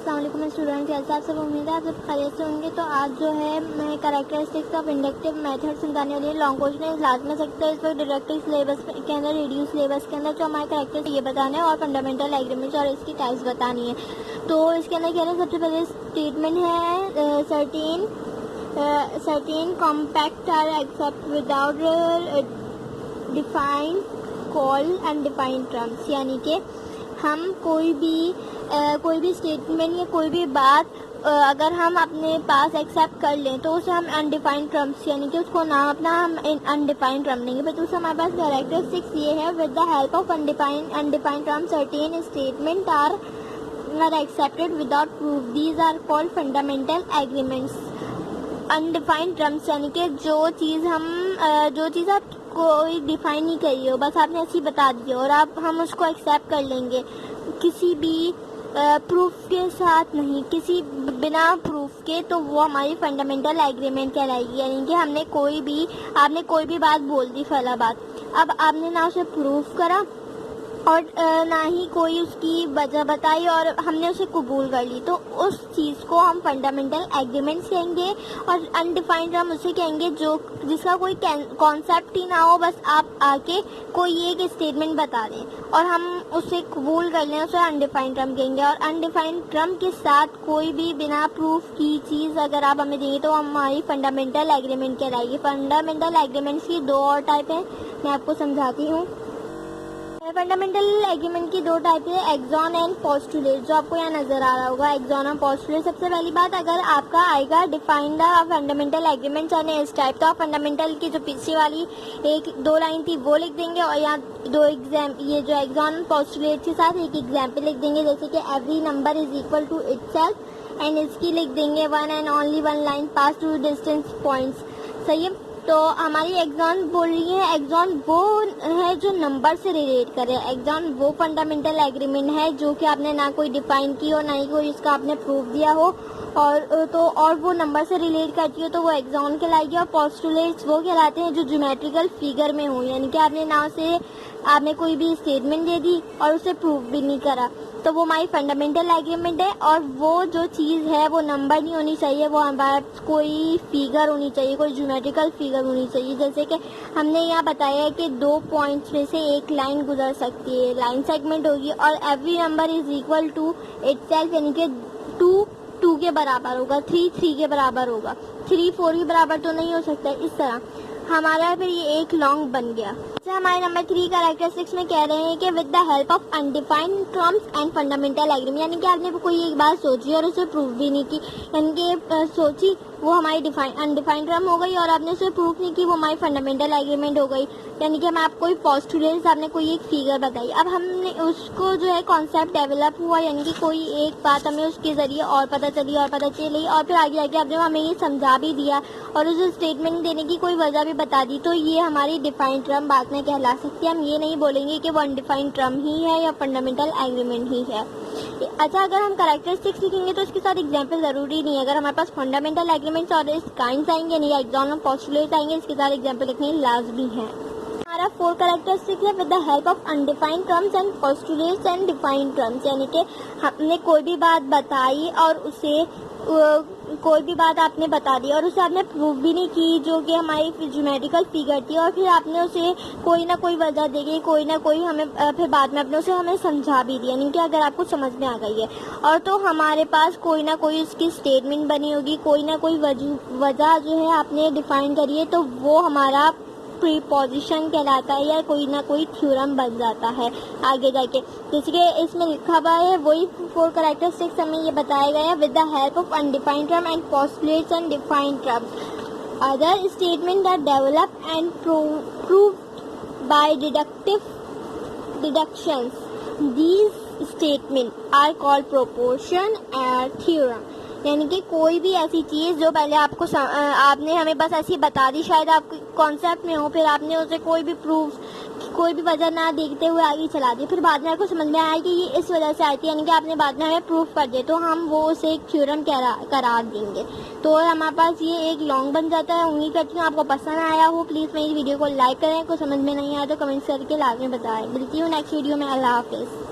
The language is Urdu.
السلام علیکم اسٹوڈنٹ، کیسے آپ سب؟ امید ہے آپ سب خیریت سے ہوں گے۔ تو آج جو ہے میں کریکٹرسٹکس آف انڈکٹیو میتھڈ سمجھانے والی لانگ کوشچن ہے، لاسٹ میں سکتے ہیں اس پر ڈائریکٹو سلیبس کے اندر، ریڈیو سلیبس کے اندر جو ہمارے کریکٹر یہ بتانا ہے اور فنڈامنٹل ایگریمنٹس اور اس کی ٹائپس بتانی ہے۔ تو اس کے اندر کہہ رہے ہیں سب سے پہلے اسٹیٹمنٹ ہے certain compact are accept without defined call and defined terms، یعنی کہ ہم کوئی بھی اسٹیٹمنٹ یا کوئی بھی بات اگر ہم اپنے پاس ایکسیپٹ کر لیں تو اسے ہم انڈیفائنڈ ٹرمس، یعنی کہ اس کو نام اپنا ہم انڈیفائنڈ ٹرم دیں گے۔ بٹ اس ہمارے پاس کریکٹرسٹکس یہ ہے، with the help of undefined terms certain statement are accepted without proof، these are called fundamental agreements۔ Undefined terms یعنی کہ جو چیز آپ کوئی ڈیفائن نہیں کری ہو، بس آپ نے ایسی بتا دی اور ہم اس کو ایکسیپٹ کر لیں گے کسی بھی پروف کے ساتھ نہیں، کسی بنا پروف کے، تو وہ ہماری فنڈامنٹل ایگریمنٹ کہلائے گی۔ یعنی کہ آپ نے کوئی بھی بات بول دی، فلاں بات، اب آپ نے نہ اسے پروف کرا اور نہ ہی کوئی اس کی وجہ بتائی اور ہم نے اسے قبول کر لی، تو اس چیز کو ہم فنڈامنٹل ایگریمنٹس کہیں گے۔ اور انڈیفائنڈ ہم اسے کہیں گے جس کا کوئی کانسیپٹ ہی نہ ہو، بس آپ آ کے کوئی ایک اسٹیٹمنٹ بتا دیں اور ہم اسے قبول کر لیں، اسے انڈیفائنڈ ٹرم کہیں گے۔ اور انڈیفائنڈ ٹرم کے ساتھ کوئی بھی بنا پروف کی چیز اگر آپ ہمیں دیں گے تو ہماری فنڈامنٹل ایگریمنٹ کہلائے گی۔ فنڈامنٹل ایگریمنٹس کی دو اور ٹائپ ہیں، میں آپ کو سمجھاتی ہوں۔ فنڈامنٹل ایگریمنٹ کی دو ٹائپ ہے، ایگزون اینڈ پوسٹولیٹ، جو آپ کو یہاں نظر آ رہا ہوگا، ایگزون اور پوسٹولیٹ۔ سب سے پہلی بات، اگر آپ کا آئے گا ڈیفائنڈ فنڈامنٹل ایگریمنٹ اینڈ اس ٹائپ، تو آپ فنڈامنٹل کی جو پیچھے والی دو لائن تھی وہ لکھ دیں گے، اور یہاں یہ جو ایگزون اور پوسٹولیٹ کے ساتھ ایک ایگزامپل لکھ دیں گے، جیسے کہ every number is equal to itself, and اس کی لکھ دیں گے one and only one line pass to distance points. صحیح ہے؟ تو ہماری ایگزون بول رہی ہے، ایگزون وہ ہے جو نمبر سے ریلیٹ کرے، ایگزون وہ فنڈامنٹل ایگریمنٹ ہے جو کہ آپ نے نہ کوئی ڈیفائن کی ہو، نہ ہی کوئی اس کا آپ نے پروف دیا ہو، اور وہ نمبر سے ریلیٹ کرتی ہو تو وہ ایگزون کہلائے گی۔ اور پوسٹولیٹس وہ کہلاتے ہیں جو جیومیٹریکل فگر میں ہوں، یعنی کہ آپ نے کوئی بھی اسٹیٹمنٹ دے دی اور اسے پروف بھی نہیں کرا، تو وہ ہماری فنڈامنٹل ایگریمنٹ ہے۔ اور وہ جو چیز ہے وہ نمبر نہیں ہونی چاہیے، وہ ہمارے پاس کوئی فگر ہونی چاہیے، کوئی جیومیٹریکل فگر ہونی چاہیے۔ جیسے کہ ہم نے یہاں بتایا ہے کہ دو پوائنٹس میں سے ایک لائن گزر سکتی ہے، لائن سیگمنٹ ہوگی، اور every number is equal to itself, یعنی کہ 2 کے برابر ہوگا، 3 کے برابر ہوگا، 3 4 کے برابر تو نہیں ہو سکتا۔ اس طرح ہمارا پھر یہ ایک لانگ بن گیا۔ ہمارے نمبر 3 کریکٹرسٹکس میں کہہ رہے ہیں کہ with the help of undefined terms and fundamental agreement, یعنی کہ آپ نے کوئی ایک بات سوچی اور اسے پروف بھی نہیں کی، یعنی کہ سوچی وہ ہماری انڈیفائنڈ ٹرم ہو گئی اور آپ نے اسے پروف نہیں کی، وہ ہماری فنڈامنٹل ایگریمنٹ ہو گئی۔ یعنی کہ ہم آپ کوئی پوسٹولیٹس، آپ نے کوئی ایک فگر بتائی، اب ہم نے اس کو جو ہے کانسیپٹ ڈیولپ ہوا، یعنی کہ کوئی ایک بات ہمیں اس کے ذریعے اور پتہ چلی اور پھر آگے آپ نے ہمیں یہ سمجھا بھی دیا اور اسے اسٹیٹمنٹ دینے کی کوئی وجہ بھی بتا دی، تو یہ ہماری ڈیفائنڈ ٹرم بعد میں کہلا سکتی ہے۔ ہم یہ نہیں بولیں گے کہ وہ انڈیفائنڈ ٹرم ہی ہے یا فنڈامنٹل ایگریمنٹ ہی ہے۔ اچھا، اگر ہم کریکٹرسٹکس لکھیں گے تو اس کے ساتھ ایگزامپل ضروری نہیں ہے، اگر ہمارے پاس فنڈامنٹل ایگریمنٹس اور اس کائنڈس آئیں گے، یعنی ایگزون اور پوسٹولیٹ آئیں گے، اس کے ساتھ ایگزامپل لکھنے لازمی ہے۔ ہمارا 4 کریکٹرسٹک ہے with the help of undefined terms and postulates and defined terms, یعنی کہ ہم نے کوئی بھی بات بتائی اور کوئی بھی بات آپ نے بتا دی اور اسے آپ نے پروف بھی نہیں کی، جو کہ ہماری جیومیٹریکل فگر تھی، اور پھر آپ نے اسے کوئی نہ کوئی وجہ دے گئی، کوئی نہ کوئی ہمیں پھر بعد میں اپنے اسے ہمیں سمجھا بھی دیا، یعنی کہ اگر آپ کو سمجھ میں آ گئی ہے، اور تو ہمارے پاس کوئی نہ کوئی اس کی اسٹیٹمنٹ بنی ہوگی، کوئی نہ کوئی وجہ جو ہے آپ نے ڈیفائن کری ہے، تو وہ ہمارا پریپوزیشن کہلاتا ہے، یا کوئی نہ کوئی تھیورم بن جاتا ہے آگے جا کے، جیسے کہ اس میں لکھا ہوا ہے۔ وہی 4 کریکٹرسٹکس ہمیں یہ بتایا گیا ہے، with the help of undefined term and postulates and defined term other statement are develop and proved by deductions. These statements are called proportion and theorem. یعنی کہ کوئی بھی ایسی چیز جو پہلے آپ نے ہمیں بس ایسی بتا دی، شاید آپ کانسیپٹ میں ہو، پھر آپ نے اسے کوئی بھی پروف، کوئی بھی وجہ نہ دیکھتے ہوئے آگے چلا دی، پھر بعد میں آپ کو سمجھ میں آیا کہ یہ اس وجہ سے آئی تھی، یعنی کہ آپ نے بعد میں ہمیں پروف کر دیا، تو ہم وہ اسے ایک تھیورم قرار دیں گے، تو ہمارے پاس یہ ایک لانگ بن جاتا ہے۔ امید کرتی ہوں آپ کو پسند آیا ہو، پلیز میری ویڈیو کو لائک کریں، کوئی سمجھ میں نہیں آیا تو کمنٹ کر کے لازمی بتائیں۔ ملتی ہوں نیکسٹ ویڈیو میں، اللہ حافظ۔